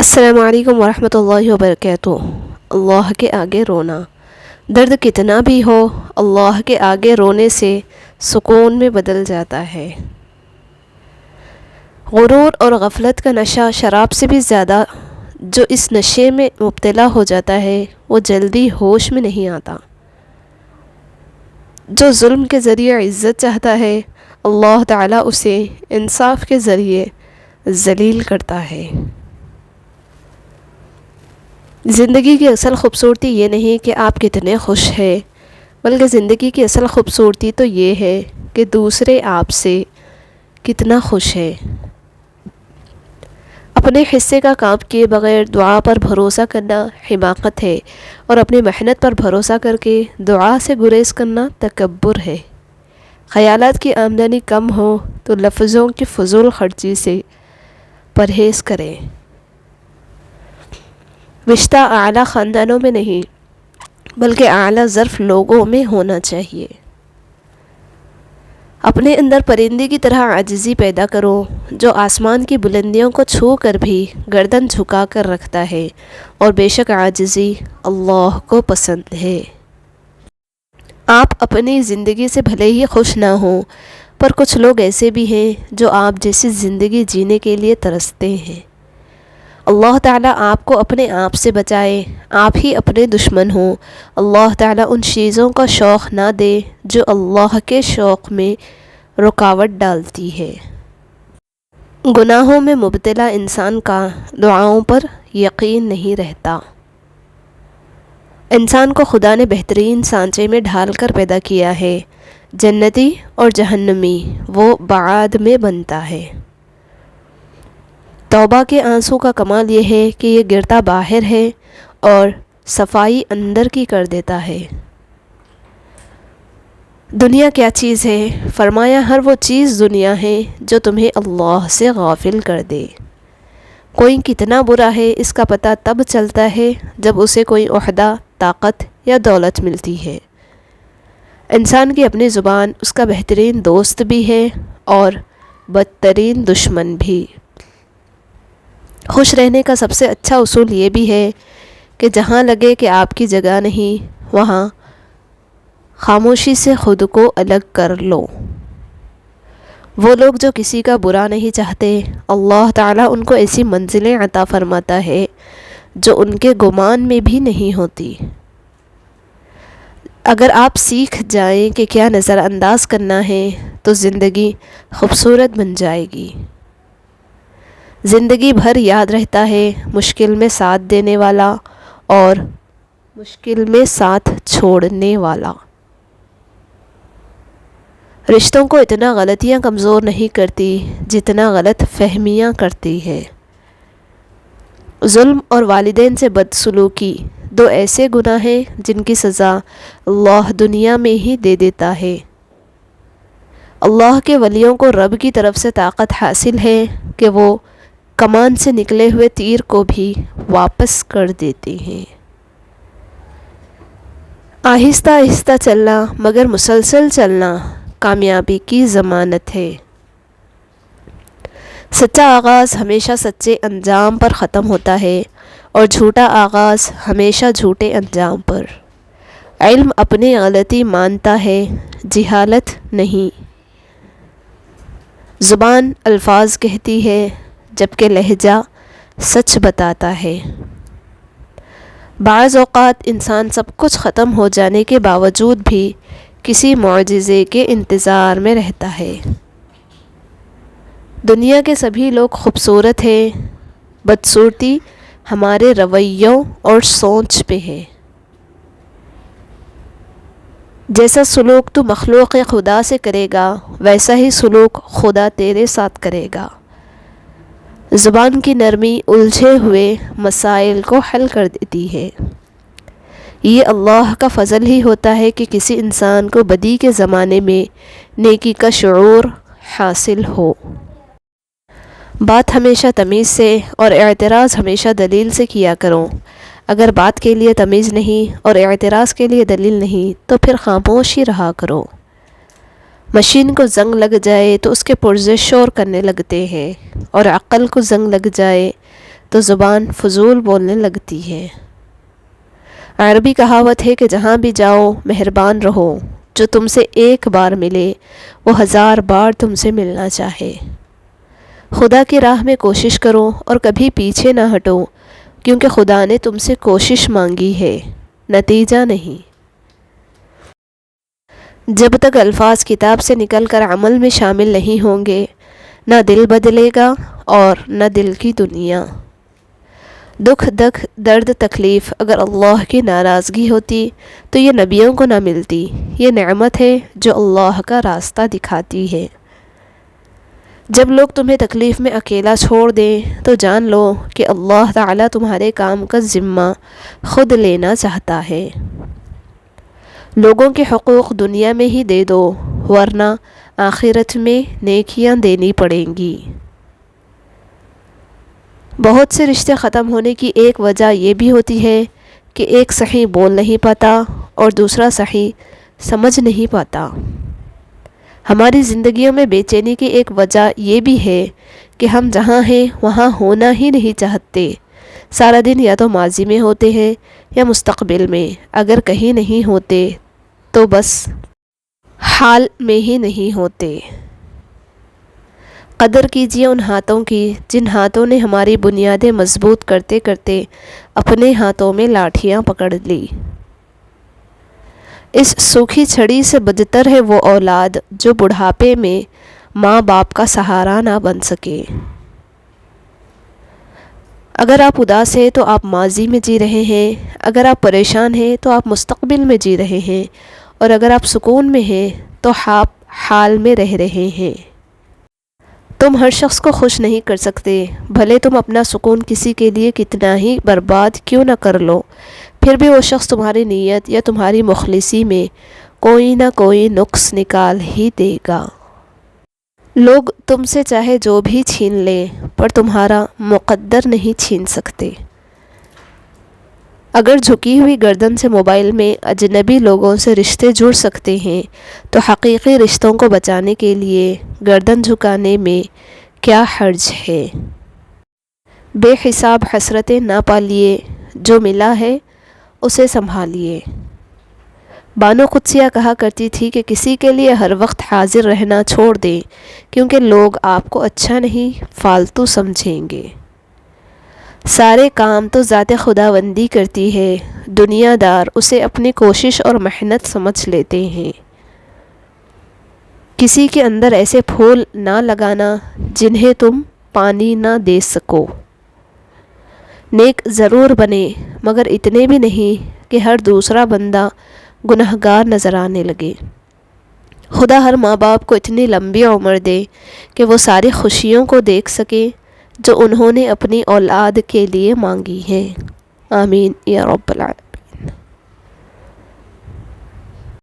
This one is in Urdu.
السلام علیکم ورحمۃ اللہ وبرکاتہ۔ اللہ کے آگے رونا، درد کتنا بھی ہو اللہ کے آگے رونے سے سکون میں بدل جاتا ہے۔ غرور اور غفلت کا نشہ شراب سے بھی زیادہ جو اس نشے میں مبتلا ہو جاتا ہے وہ جلدی ہوش میں نہیں آتا۔ جو ظلم کے ذریعے عزت چاہتا ہے اللہ تعالیٰ اسے انصاف کے ذریعے ذلیل کرتا ہے۔ زندگی کی اصل خوبصورتی یہ نہیں کہ آپ کتنے خوش ہیں، بلکہ زندگی کی اصل خوبصورتی تو یہ ہے کہ دوسرے آپ سے کتنا خوش ہے۔ اپنے حصے کا کام کیے بغیر دعا پر بھروسہ کرنا حماقت ہے، اور اپنی محنت پر بھروسہ کر کے دعا سے گریز کرنا تکبر ہے۔ خیالات کی آمدنی کم ہو تو لفظوں کی فضول خرچی سے پرہیز کریں۔ رشتہ اعلیٰ خاندانوں میں نہیں بلکہ اعلیٰ ظرف لوگوں میں ہونا چاہیے۔ اپنے اندر پرندے کی طرح عاجزی پیدا کرو جو آسمان کی بلندیوں کو چھو کر بھی گردن جھکا کر رکھتا ہے، اور بے شک عاجزی اللہ کو پسند ہے۔ آپ اپنی زندگی سے بھلے ہی خوش نہ ہوں، پر کچھ لوگ ایسے بھی ہیں جو آپ جیسی زندگی جینے کے لیے ترستے ہیں۔ اللہ تعالیٰ آپ کو اپنے آپ سے بچائے، آپ ہی اپنے دشمن ہوں۔ اللہ تعالیٰ ان چیزوں کا شوق نہ دے جو اللہ کے شوق میں رکاوٹ ڈالتی ہے۔ گناہوں میں مبتلا انسان کا دعاؤں پر یقین نہیں رہتا۔ انسان کو خدا نے بہترین سانچے میں ڈھال کر پیدا کیا ہے، جنتی اور جہنمی وہ بعد میں بنتا ہے۔ توبہ کے آنسو کا کمال یہ ہے کہ یہ گرتا باہر ہے اور صفائی اندر کی کر دیتا ہے۔ دنیا کیا چیز ہے؟ فرمایا ہر وہ چیز دنیا ہے جو تمہیں اللہ سے غافل کر دے۔ کوئی کتنا برا ہے اس کا پتہ تب چلتا ہے جب اسے کوئی عہدہ، طاقت یا دولت ملتی ہے۔ انسان کی اپنی زبان اس کا بہترین دوست بھی ہے اور بدترین دشمن بھی۔ خوش رہنے کا سب سے اچھا اصول یہ بھی ہے کہ جہاں لگے کہ آپ کی جگہ نہیں وہاں خاموشی سے خود کو الگ کر لو۔ وہ لوگ جو کسی کا برا نہیں چاہتے اللہ تعالیٰ ان کو ایسی منزلیں عطا فرماتا ہے جو ان کے گمان میں بھی نہیں ہوتی۔ اگر آپ سیکھ جائیں کہ کیا نظر انداز کرنا ہے تو زندگی خوبصورت بن جائے گی۔ زندگی بھر یاد رہتا ہے مشکل میں ساتھ دینے والا اور مشکل میں ساتھ چھوڑنے والا۔ رشتوں کو اتنا غلطیاں کمزور نہیں کرتی جتنا غلط فہمیاں کرتی ہے۔ ظلم اور والدین سے بدسلوکی دو ایسے گناہ ہیں جن کی سزا اللہ دنیا میں ہی دے دیتا ہے۔ اللہ کے ولیوں کو رب کی طرف سے طاقت حاصل ہے کہ وہ کمان سے نکلے ہوئے تیر کو بھی واپس کر دیتے ہیں۔ آہستہ آہستہ چلنا مگر مسلسل چلنا کامیابی کی ضمانت ہے۔ سچا آغاز ہمیشہ سچے انجام پر ختم ہوتا ہے اور جھوٹا آغاز ہمیشہ جھوٹے انجام پر۔ علم اپنی غلطی مانتا ہے، جہالت نہیں۔ زبان الفاظ کہتی ہے جبکہ لہجہ سچ بتاتا ہے۔ بعض اوقات انسان سب کچھ ختم ہو جانے کے باوجود بھی کسی معجزے کے انتظار میں رہتا ہے۔ دنیا کے سبھی لوگ خوبصورت ہیں، بدصورتی ہمارے رویوں اور سوچ پہ ہے۔ جیسا سلوک تو مخلوق خدا سے کرے گا ویسا ہی سلوک خدا تیرے ساتھ کرے گا۔ زبان کی نرمی الجھے ہوئے مسائل کو حل کر دیتی ہے۔ یہ اللہ کا فضل ہی ہوتا ہے کہ کسی انسان کو بدی کے زمانے میں نیکی کا شعور حاصل ہو۔ بات ہمیشہ تمیز سے اور اعتراض ہمیشہ دلیل سے کیا کرو۔ اگر بات کے لیے تمیز نہیں اور اعتراض کے لیے دلیل نہیں تو پھر خاموش ہی رہا کرو۔ مشین کو زنگ لگ جائے تو اس کے پرزے شور کرنے لگتے ہیں، اور عقل کو زنگ لگ جائے تو زبان فضول بولنے لگتی ہے۔ عربی کہاوت ہے کہ جہاں بھی جاؤ مہربان رہو، جو تم سے ایک بار ملے وہ 1000 بار تم سے ملنا چاہے۔ خدا کی راہ میں کوشش کرو اور کبھی پیچھے نہ ہٹو، کیونکہ خدا نے تم سے کوشش مانگی ہے، نتیجہ نہیں۔ جب تک الفاظ کتاب سے نکل کر عمل میں شامل نہیں ہوں گے، نہ دل بدلے گا اور نہ دل کی دنیا۔ دکھ درد تکلیف اگر اللہ کی ناراضگی ہوتی تو یہ نبیوں کو نہ ملتی۔ یہ نعمت ہے جو اللہ کا راستہ دکھاتی ہے۔ جب لوگ تمہیں تکلیف میں اکیلا چھوڑ دیں تو جان لو کہ اللہ تعالیٰ تمہارے کام کا ذمہ خود لینا چاہتا ہے۔ لوگوں کے حقوق دنیا میں ہی دے دو، ورنہ آخرت میں نیکیاں دینی پڑیں گی۔ بہت سے رشتے ختم ہونے کی ایک وجہ یہ بھی ہوتی ہے کہ ایک صحیح بول نہیں پاتا اور دوسرا صحیح سمجھ نہیں پاتا۔ ہماری زندگیوں میں بے چینی کی ایک وجہ یہ بھی ہے کہ ہم جہاں ہیں وہاں ہونا ہی نہیں چاہتے۔ سارا دن یا تو ماضی میں ہوتے ہیں یا مستقبل میں، اگر کہیں نہیں ہوتے تو بس حال میں ہی نہیں ہوتے۔ قدر کیجیے ان ہاتھوں کی جن ہاتھوں نے ہماری بنیادیں مضبوط کرتے کرتے اپنے ہاتھوں میں لاٹھیاں پکڑ لی۔ اس سوکھی چھڑی سے بدتر ہے وہ اولاد جو بڑھاپے میں ماں باپ کا سہارا نہ بن سکے۔ اگر آپ اداس ہیں تو آپ ماضی میں جی رہے ہیں، اگر آپ پریشان ہیں تو آپ مستقبل میں جی رہے ہیں، اور اگر آپ سکون میں ہیں تو آپ حال میں رہ رہے ہیں۔ تم ہر شخص کو خوش نہیں کر سکتے، بھلے تم اپنا سکون کسی کے لیے کتنا ہی برباد کیوں نہ کر لو، پھر بھی وہ شخص تمہاری نیت یا تمہاری مخلصی میں کوئی نہ کوئی نقص نکال ہی دے گا۔ لوگ تم سے چاہے جو بھی چھین لیں پر تمہارا مقدر نہیں چھین سکتے۔ اگر جھکی ہوئی گردن سے موبائل میں اجنبی لوگوں سے رشتے جڑ سکتے ہیں تو حقیقی رشتوں کو بچانے کے لیے گردن جھکانے میں کیا حرج ہے؟ بے حساب حسرتیں نہ پالیے، جو ملا ہے اسے سنبھالیے۔ بانو قدسیہ کہا کرتی تھی کہ کسی کے لیے ہر وقت حاضر رہنا چھوڑ دیں، کیونکہ لوگ آپ کو اچھا نہیں فالتو سمجھیں گے۔ سارے کام تو ذات خداوندی کرتی ہے، دنیا دار اسے اپنی کوشش اور محنت سمجھ لیتے ہیں۔ کسی کے اندر ایسے پھول نہ لگانا جنہیں تم پانی نہ دے سکو۔ نیک ضرور بنے مگر اتنے بھی نہیں کہ ہر دوسرا بندہ گنہگار نظر آنے لگے۔ خدا ہر ماں باپ کو اتنی لمبی عمر دے کہ وہ ساری خوشیوں کو دیکھ سکے جو انہوں نے اپنی اولاد کے لیے مانگی ہیں۔ آمین یا رب العالمین۔